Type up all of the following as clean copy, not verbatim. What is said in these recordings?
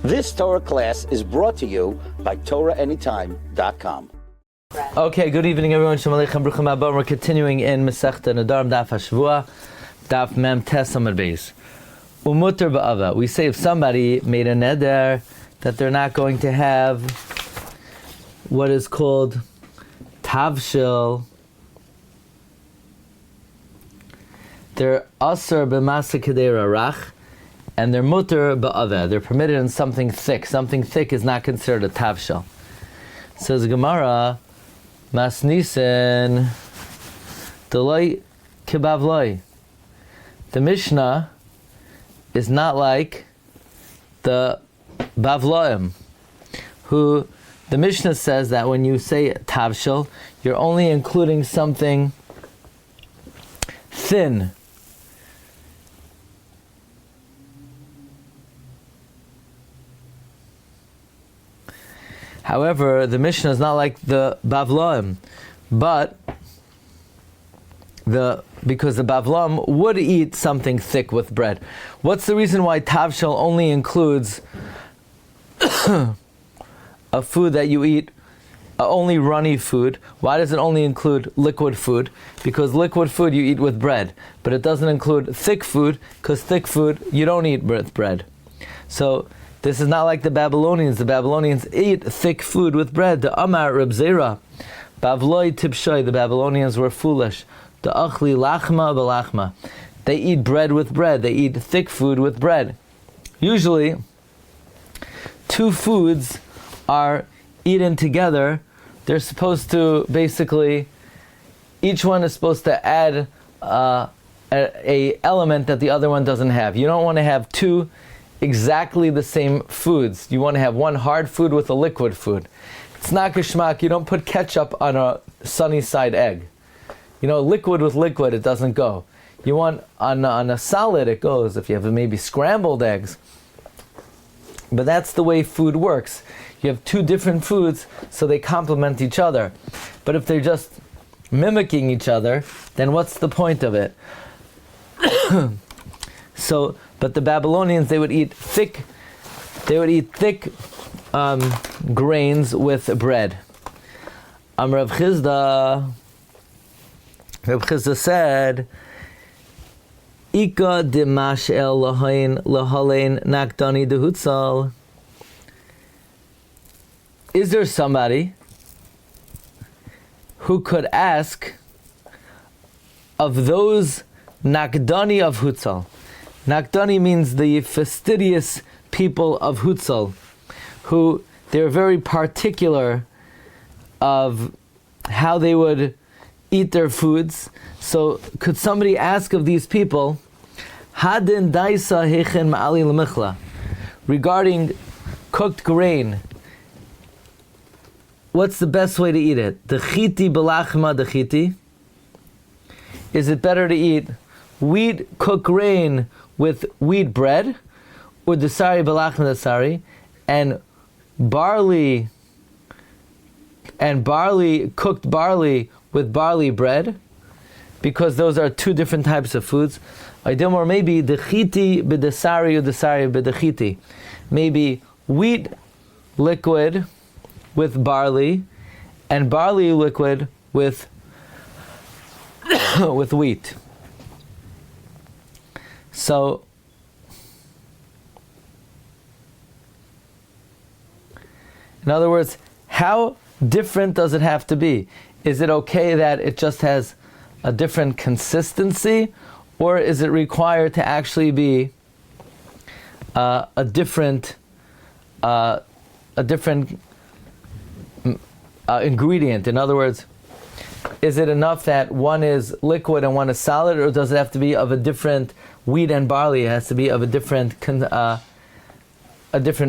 This Torah class is brought to you by TorahAnytime.com. Okay, good evening everyone. Shalom Aleichem, Bruchim Haba. We're continuing in Masechta Nedarim, Daf Hashavua, Daf Mem Tes Amud Beis. Umuter ba'ava. We say if somebody made a neder that they're not going to have what is called tavshil, they're asur b'masa kedei rarach, and they're muter ba'ava. They're permitted in something thick. Something thick is not considered a tavshil. Says Gemara, Masnisen, Delay Kibavloi. The Mishnah is not like the Bavloim, who the Mishnah says that when you say Tavshil, you're only including something thin. However, the Mishnah is not like the Bavloim, but because the Bavloim would eat something thick with bread. What's the reason why Tavshil only includes a food that you eat, only runny food? Why does it only include liquid food? Because liquid food you eat with bread, but it doesn't include thick food, because thick food you don't eat with bread. So this is not like the Babylonians. The Babylonians ate thick food with bread. The Amar Reb Zera, Bavloi Tipshoy, the Babylonians were foolish. The Achli Lachma B'Lachma. They eat bread with bread. They eat thick food with bread. Usually, two foods are eaten together. They're supposed to basically, each one is supposed to add a element that the other one doesn't have. You don't want to have two exactly the same foods. You want to have one hard food with a liquid food. It's not geschmack. You don't put ketchup on a sunny side egg. You know, liquid with liquid, it doesn't go. You want on a solid, it goes. If you have maybe scrambled eggs. But that's the way food works. You have two different foods, so they complement each other. But if they're just mimicking each other, then what's the point of it? But the Babylonians, they would eat thick grains with bread. Rav Chizda said, Ika dimash el lahain lahalein nakdani dehutzal. Is there somebody who could ask of those nakdani of Hutzal? Nakdani means the fastidious people of Hutzal, who they're very particular of how they would eat their foods. So could somebody ask of these people, Hadin daisa hechen ma'ali l'michla, regarding cooked grain, what's the best way to eat it? Dechiti belachma dechiti. Is it better to eat wheat cooked grain with wheat bread, or desari belachma desari, and cooked barley with barley bread, because those are two different types of foods? Or maybe dechiti b'desari or desari b'dechiti. Maybe wheat liquid with barley, and barley liquid with with wheat. So, in other words, how different does it have to be? Is it okay that it just has a different consistency, or is it required to actually be a different ingredient? In other words, is it enough that one is liquid and one is solid, or does it have to be of a different wheat and barley? It has to be of a different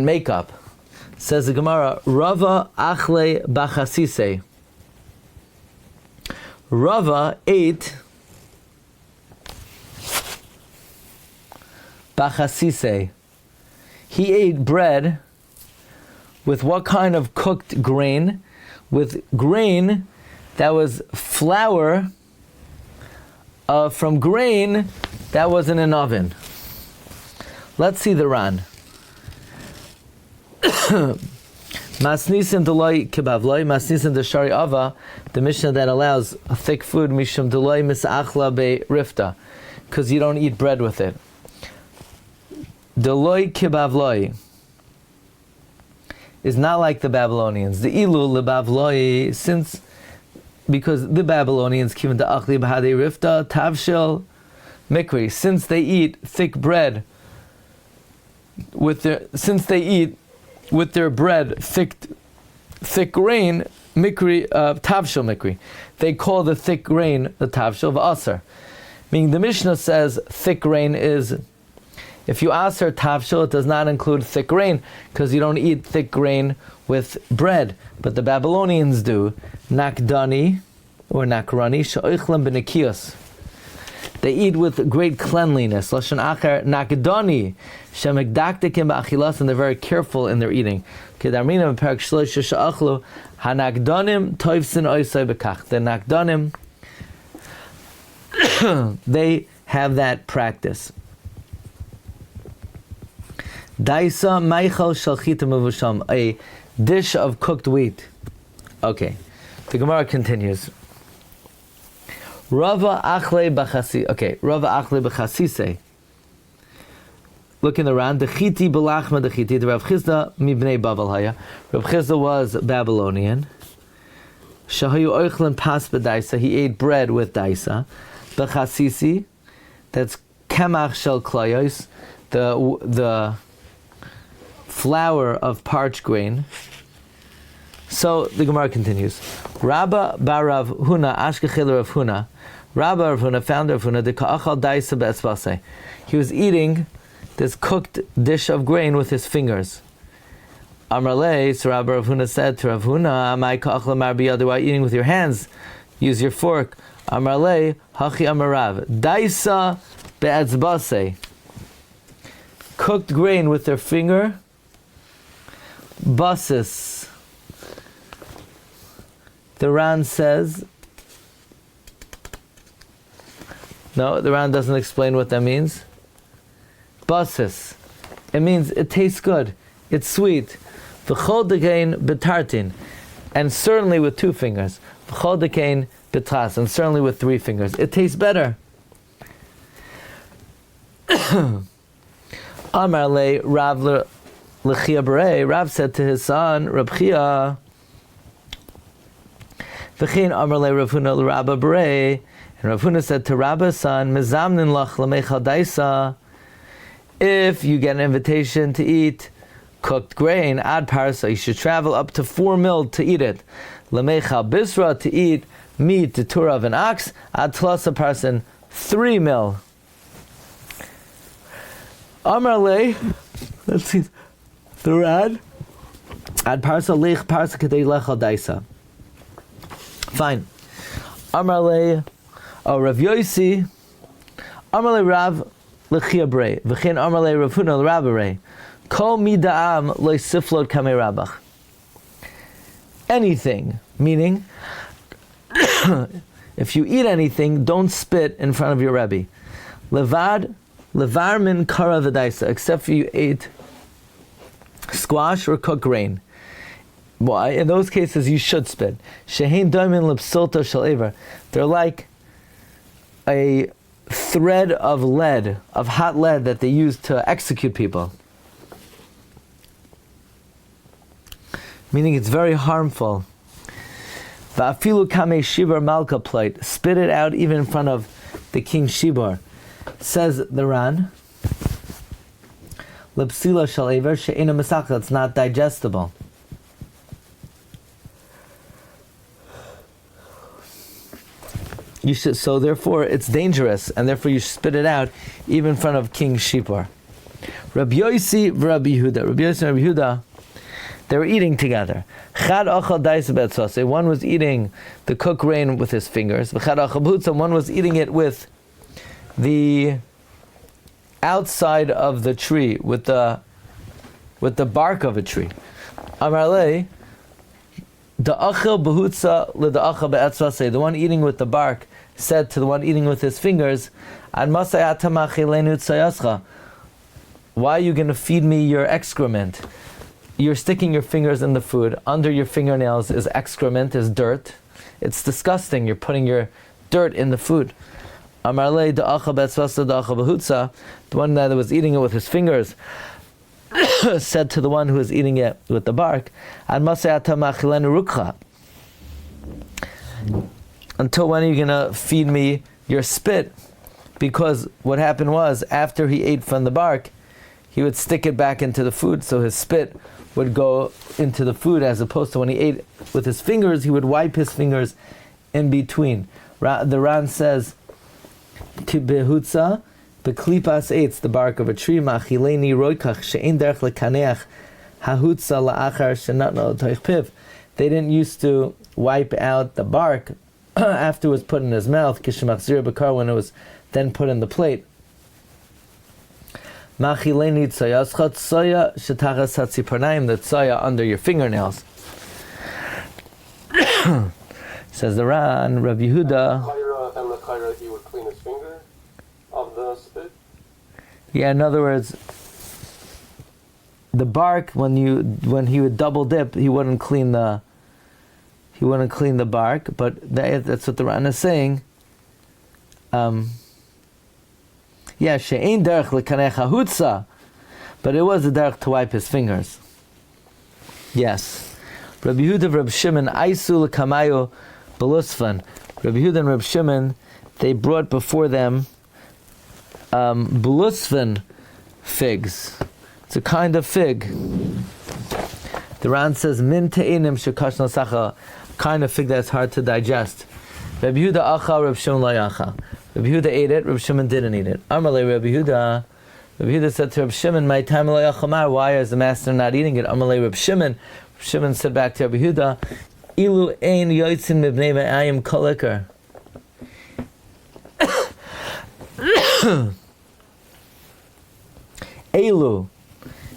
makeup. Says the Gemara, Rava achle bachasise. Rava ate bachasise. He ate bread with what kind of cooked grain? With grain that was flour from grain that was in an oven. Let's see the Ran. Masnisin delay kibavloi, masnisin de shari ava, the Mishnah that allows a thick food, mishum delay misachla be rifta, because you don't eat bread with it. Delay kibavloi is not like the Babylonians. The ilu lebavloi, because the Babylonians kiven the achli bahadei rifta tavshil mikri, since they eat thick bread with their bread thick grain, mikri, tavshil mikri. They call the thick grain the tavshil v'aser. Meaning the Mishnah says thick grain is, if you aser tavshil, it does not include thick grain, because you don't eat thick grain with bread. But the Babylonians do. Nakdani, or nakrani, sha'oichlem b'nekios. They eat with great cleanliness. Lashon acher nakdani, shemekdaktikim ba'achilas, and they're very careful in their eating. Kedarmina b'perak shlosh sha'achlu, hanakdanim toivsin oisai b'kach. The nakdanim, they have that practice. Daisa meichel shalchita mevusham, a dish of cooked wheat. Okay, the Gemara continues. Rava achle b'chasi. Okay, Rava achle b'chasise. Look in the round. Dechiti b'lachma dechiti. The Rav Chizda mibnei Bavel haya. Rav Chizda was Babylonian. Shahayu oichlen pas b'daisa. He ate bread with daisa. B'chasisi. That's kemach shel klayos. The flour of parched grain. So the Gemara continues. Rabba barav huna ashkechel Rav Huna. Rabba Rav Huna, founder of Huna, the ka'achal daisa be'etzvasei. He was eating this cooked dish of grain with his fingers. Amralei, so Rabba Rav Huna said to Rav Huna, Amai ka'achal mar biyad, why eating with your hands? Use your fork. Amralei, hachi amarav, daisa be'etzvasei. Cooked grain with their finger. Basis. The Ran says, no, the Ran doesn't explain what that means. Basis. It means it tastes good. It's sweet. V'chol dekain betartin. And certainly with 2 fingers. V'chol dekain betras. And certainly with 3 fingers. It tastes better. Amar le Rav L'chia Berei. Rav said to his son, Rab Chia, V'chein Amar le Rav Huna l'Rabba Berei. And Rav Huna said to Rabba's son, Mezamnin lach l'meichal daisa. If you get an invitation to eat cooked grain, ad Parsha, you should travel up to 4 mil to eat it. L'meichal bisra, to eat meat, the Torah of an ox, ad tlasa parsin, 3 mil. Amar le, let's see, the Rad, ad Parsha lech Parsha kadei lechal daisa. Fine. Amar le, Rav Yosi, Amar le Rav L'chia Berei, V'chein Amar le Rav Huna l'Rabba Berei, Kol mida'am lo siflot kamei rabach. Anything, meaning, if you eat anything, don't spit in front of your Rebbe. Levar min kara v'daisa, except for you ate squash or cooked grain. Why? In those cases, you should spit. Shehein doimin lepsilta shel ever. They're like a thread of lead, of hot lead that they use to execute people. Meaning it's very harmful. Va'afilu kamei shibar malka plate. Spit it out even in front of the king Shibar. Says the Ran, Lepsila shel ever she'ena mesachel. It's not digestible. You should, so therefore it's dangerous, and therefore you spit it out even in front of King Shipar. Rabbi Yosi v'Rabbi Yehuda. Rabbi Yosi and Rabbi Yehuda, they were eating together. Chad achal daisa be'etzvasei. One was eating the cooked grain with his fingers. V'chad achal b'hutza. One was eating it with the outside of the tree, with the bark of a tree. Amar le, the achal b'hutza le the achal be'etzvasei. The one eating with the bark said to the one eating with his fingers, Ad masay atamach elenu tzayascha. Why are you going to feed me your excrement? you're sticking your fingers in the food. Under your fingernails is excrement, is dirt. It's disgusting. You're putting your dirt in the food. The one that was eating it with his fingers said to the one who was eating it with the bark, until when are you going to feed me your spit? Because what happened was, after he ate from the bark, he would stick it back into the food, so his spit would go into the food, as opposed to when he ate with his fingers, he would wipe his fingers in between. The Ran says, Behutza, beklipas eitz, the bark of a tree, machileni roikach, she'ein derech lekaneach, hahutza la'achar shenatna l'toich piv. They didn't used to wipe out the bark after it was put in his mouth, kishemachzir bakar, when it was then put in the plate. Machileni tzoya, schot tzoya shetachas hatziparnaim, the tzoya under your fingernails. Says the Ran, Rabbi Yehuda. And the kaira, he would clean his finger of the spit? Yeah, in other words, the bark, when he would double dip, he wouldn't clean the bark, but that's what the Ran is saying. She'ein derech lekanech hahutza, but it was a derech to wipe his fingers. Yes. Rabbi Yehuda, Rabbi Shimon, aisu lekamayo belusfan. Rabbi Yehuda and Rabbi Shimon, they brought before them belusfan figs. It's a kind of fig. The Ran says, min te'inim shekash nasacha, kind of fig that's hard to digest. Rabbi Yehuda acha, Rabbi Shimon lo yacha. Rabbi Yehuda ate it, Rabbi Shimon didn't eat it. Amalei Rabbi Yehuda. Rabbi Yehuda said to Rabbi Shimon, my time lo yachamar, why is the master not eating it? Amalei Rabbi Shimon. Rabbi Shimon said back to Rabbi Yehuda, ilu ein yotzin mibnei me'ayim kol ikar. Elu,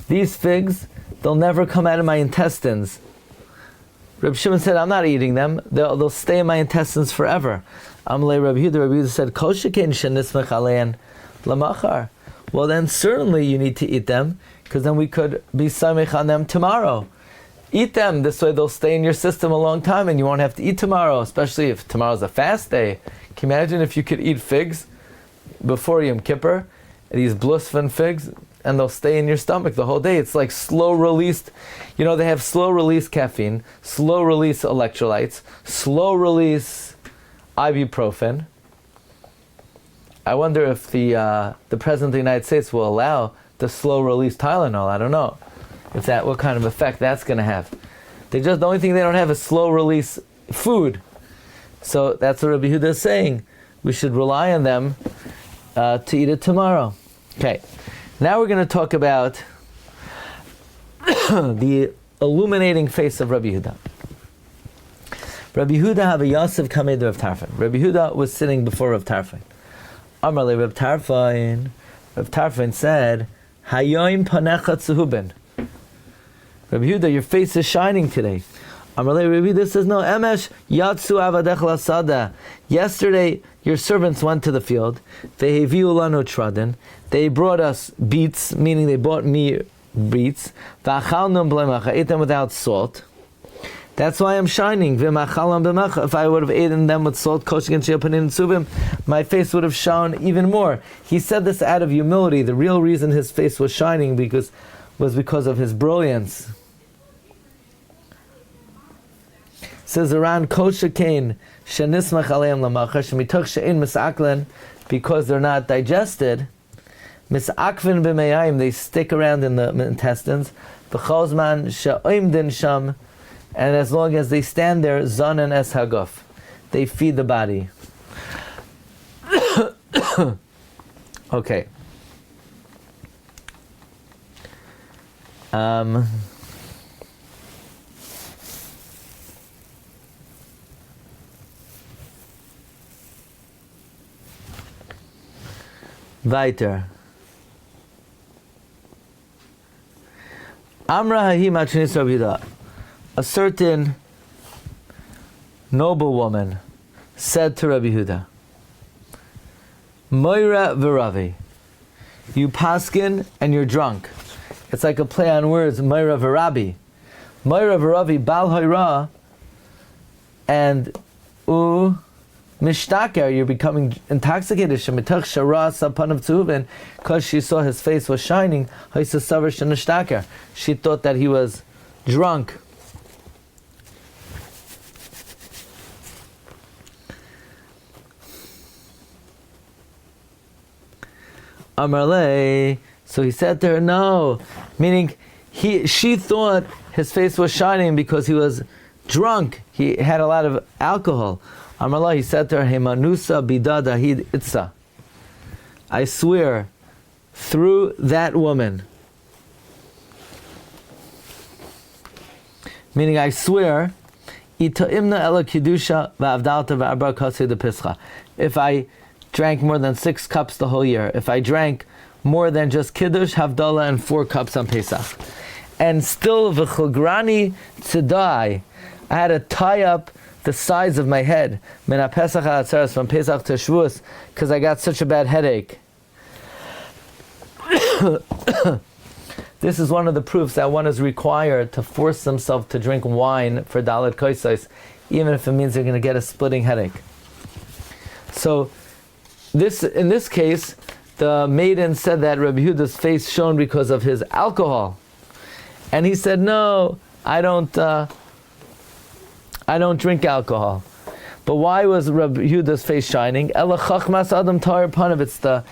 these figs, they'll never come out of my intestines. Rabbi Shimon said, I'm not eating them. They'll stay in my intestines forever. Amalei Rabbi Yehuda said, Kol shekein shenismach alein lamachar. Well, then certainly you need to eat them, because then we could be samech on them tomorrow. Eat them, this way they'll stay in your system a long time and you won't have to eat tomorrow, especially if tomorrow's a fast day. Can you imagine if you could eat figs before Yom Kippur, these blusfan figs, and they'll stay in your stomach the whole day? It's like slow released, they have slow release caffeine, slow release electrolytes, slow release ibuprofen. I wonder if the President of the United States will allow the slow release Tylenol. I don't know what kind of effect that's going to have. The only thing they don't have is slow release food. So that's what Rabbi Yehuda is saying. We should rely on them to eat it tomorrow. Okay, now we're going to talk about the illuminating face of Rabbi Yehuda. Rabbi Yehuda have a Yosef Kamed Rav Tarfon. Rabbi Yehuda was sitting before Rav Tarfon. Amar le Rav Tarfon. Rav Tarfon said, Hayoim panecha tzuhuben. Rabbi Yehuda, your face is shining today. Amar le Rabbi Yehuda says, no, Emesh yatsu avadech lasada. Yesterday, your servants went to the field. Veheviu lanu tradin. They brought us beets, meaning they bought me beets. V'achalnum b'lemacha. Ate them without salt. That's why I'm shining. If I would have eaten them with salt, my face would have shone even more. He said this out of humility. The real reason his face was shining was because of his brilliance. Says Aran Koshakain Shenismach Aleim Lamachar Shemitoch Shein Misaklen, because they're not digested. Misakvin b'meyayim, they stick around in the intestines. V'chozman she'oimdin sham. And as long as they stand there, zanen es haguf, they feed the body. Okay. Weiter. Amra hahi machinis Rabbi Yehuda. A certain noblewoman said to Rabbi Yehuda, Moira v'Ravi, you paskin and you're drunk. It's like a play on words, Meir v'Rabbi. Meir v'Rabbi, Bal Hayra, and Mishtaker, you're becoming intoxicated. Shemitach Shara Sapanav Tzuvin, because she saw his face was shining. She thought that he was drunk. Amarle, so he said to her, no, meaning she thought his face was shining because he was drunk. He had a lot of alcohol. Amarle, he said to her, Hemanusa bidadahid itza. I swear, through that woman, meaning I swear, itaimna ela kidusha va'avdalta va'arba kasei de pischa. If I drank more than 6 cups the whole year, if I drank more than just kiddush, havdalah, and 4 cups on Pesach, and still v'chilgrani tzedai, I had to tie up the sides of my head, min ha-Pesach ha'atzeres, from Pesach to Shavuos, because I got such a bad headache. This is one of the proofs that one is required to force himself to drink wine for Dalet Koisais, even if it means they're going to get a splitting headache. So, in this case, the maiden said that Rabbi Yehuda's face shone because of his alcohol, and he said, "No, I don't drink alcohol." But why was Rabbi Yehuda's face shining? Ela chachmas adam tar panav. It's the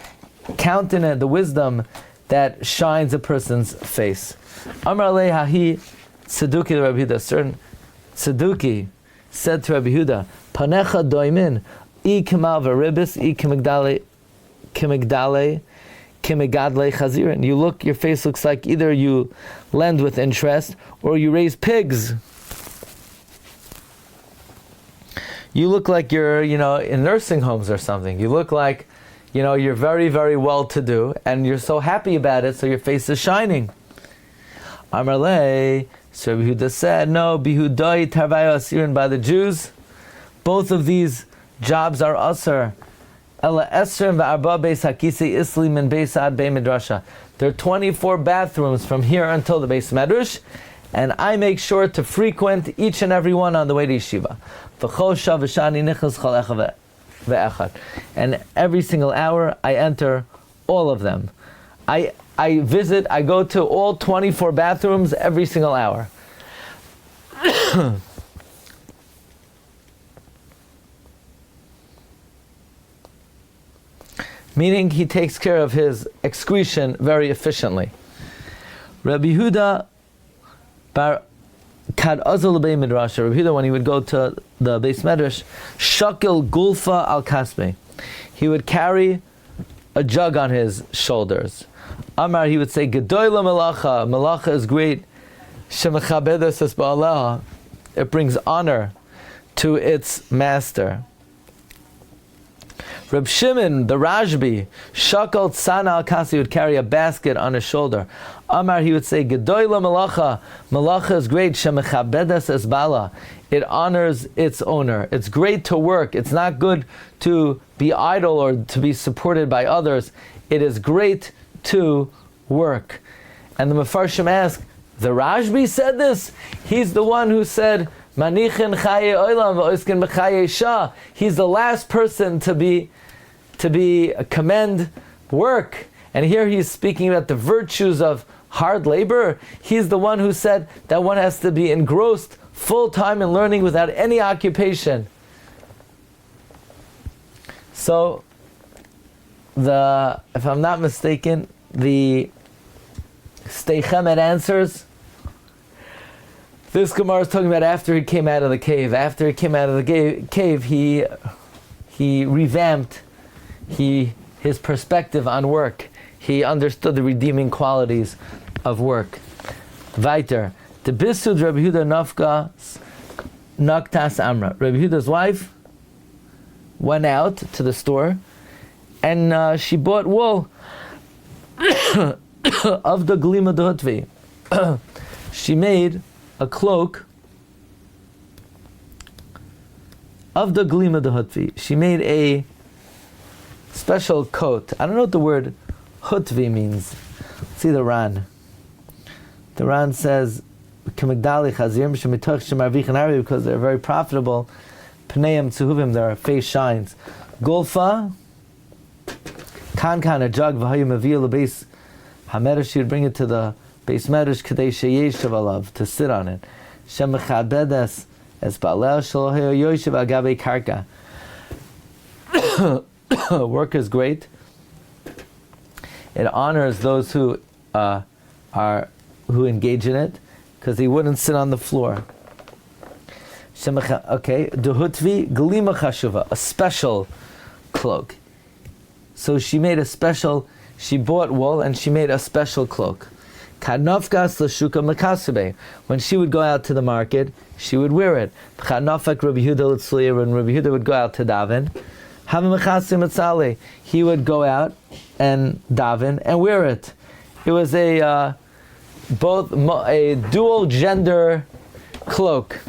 countenance, the wisdom that shines a person's face. Amar le hahi tzeduki Rabbi Yehuda. Certain tzeduki said to Rabbi Yehuda, "Panecha doimin, I kemal v'ribis, I kemigdale chazirin." You look, your face looks like either you lend with interest or you raise pigs. You look like you're, in nursing homes or something. You look like, you're very, very well-to-do, and you're so happy about it, so your face is shining. Amarle, so Rabbi Yehuda said, no, bihudai tarvayo asirin, by the Jews, both of these jobs are asr. Ela esrim v'arba beis hakisi isli min beis ad bei midrasha. There are 24 bathrooms from here until the Beis Medrash, and I make sure to frequent each and every one on the way to yeshiva. And every single hour I enter all of them. I go to all 24 bathrooms every single hour. Meaning he takes care of his excretion very efficiently. Rabbi Yehuda bar kad azal bei midrash. Rabbi Yehuda, when he would go to the Beis Medrash, shakil gulfa al kasme, he would carry a jug on his shoulders. Amar, he would say, Gedoyla melacha, melacha is great. Shemechabedes es ba'alaha, it brings honor to its master. Reb Shimon, the Rashbi, shakal tzana al kasi, would carry a basket on his shoulder. Amar, he would say, Gedoyla melacha, melacha is great. Shemechabedes es ba'ala, it honors its owner. It's great to work. It's not good to be idle or to be supported by others. It is great to work. And the Mefarshim ask, the Rashbi said this? He's the one who said, Manichin chaye olam v'oiskin b'chaye shah. He's the last person to commend work. And here he's speaking about the virtues of hard labor. He's the one who said that one has to be engrossed full-time in learning without any occupation. So, if I'm not mistaken, the Steichemet answers, this Gemara is talking about after he came out of the cave. After he came out of the cave, he revamped his perspective on work. He understood the redeeming qualities of work. Weiter. The Bisud Rabbi Yehuda Naktas Amra. Rabbi Yehuda's wife went out to the store and she bought wool of the Glima Dehutvi. She made a cloak of the Glima Dehutvi. She made a special coat. I don't know what the word Hutvi means. See the Ran. The Ran says, because they're very profitable. Pneim tzuhuvim, their face shines. Golfa, kan a jug v'hayu maviyah l'beis hamedrash. You'd bring it to the beis medrash kadei sheyeshav alav, to sit on it. Shem mechabedes es ba'alel shelo hayu yoshev al gabei karka. Work is great. It honors those who engage in it, because he wouldn't sit on the floor. Okay, duhutvi glima chashuva, a special cloak. So she bought wool and she made a special cloak. Kadnafkas l'shuka makasube. When she would go out to the market, she would wear it. Kadnafak Rabbi Yehuda l'tzliya, when Rabbi Yehuda would go out to daven, he would go out and daven and wear it. It was a dual gender cloak.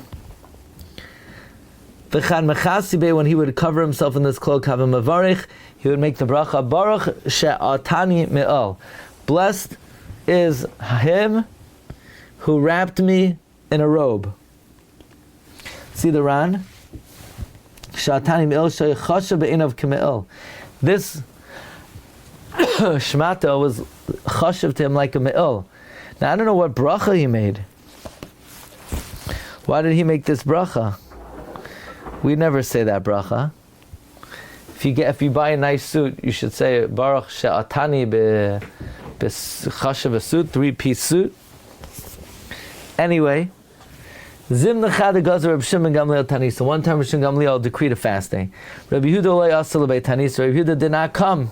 When he would cover himself in this cloak, he would make the bracha, Baruch she'atani me'al. Blessed is him who wrapped me in a robe. See the Ran? She'atani me'al she'chasha be'inav k'me'al. This shmata was chashav to him like a me'al. Now I don't know what bracha he made. Why did he make this bracha? We never say that bracha. If you buy a nice suit, you should say Baruch she'atani b'chashav suit, 3-piece suit. Anyway, Zim nechad gazer Reb Shimon Gamliel Tanisa. One time Reb Shimon Gamliel decreed a fasting. Rabbi Yehuda loy asel lebeit Tanisa. Rabbi Yehuda did not come.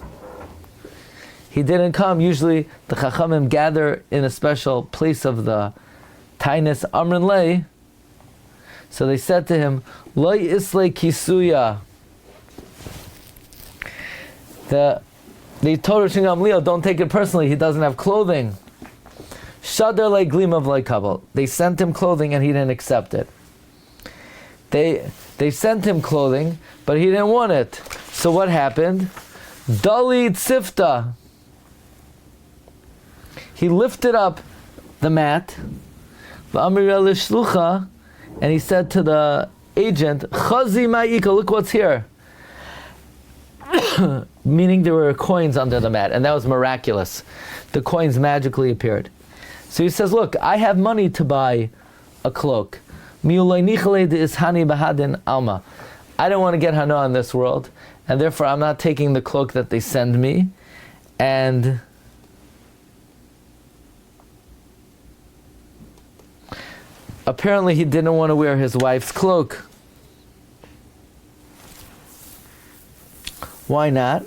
He didn't come. Usually the Chachamim gather in a special place of the Tainis Amrin Lei. So they said to him, Loi Islay Kisuya. They told Reb Shimon Gamliel, don't take it personally, he doesn't have clothing. Shadar le glima v'le kabel. They sent him clothing and he didn't accept it. They sent him clothing, but he didn't want it. So what happened? Dali tzifta. He lifted up the mat, and he said to the agent, Chazi ma'ika, look what's here. Meaning there were coins under the mat, and that was miraculous. The coins magically appeared. So he says, look, I have money to buy a cloak. I don't want to get hana in this world, and therefore I'm not taking the cloak that they send me. And apparently he didn't want to wear his wife's cloak. Why not?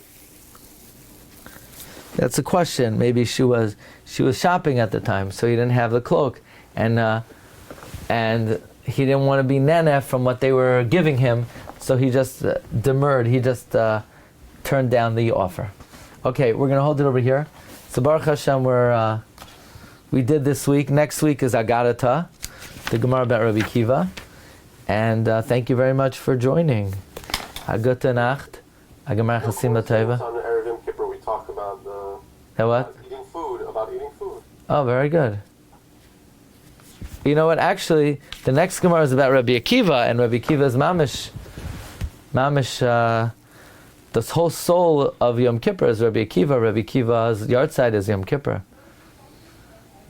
That's a question. Maybe she was shopping at the time, so he didn't have the cloak, and he didn't want to be nana from what they were giving him, so he just demurred. He just turned down the offer. Okay, we're going to hold it over here. So Baruch Hashem, we did this week. Next week is Agadata, the Gemara about Rabbi Kiva, and thank you very much for joining. Gute Nacht. Agamar Chasima Tova. On the Erev Kippur, we talk about what? eating food. Oh, very good. You know what? Actually, the next Gemara is about Rabbi Akiva, and Rabbi Akiva is mamish. The whole soul of Yom Kippur is Rabbi Akiva. Rabbi Akiva's yahrzeit is Yom Kippur.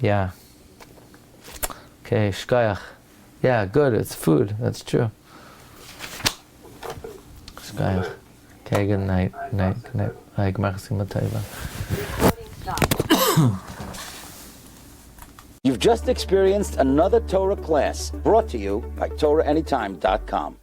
Yeah. Okay, shkayach. Yeah, good. It's food. That's true. Shkayach. Okay, good night. Good night. Good night. You've just experienced another Torah class brought to you by TorahAnytime.com.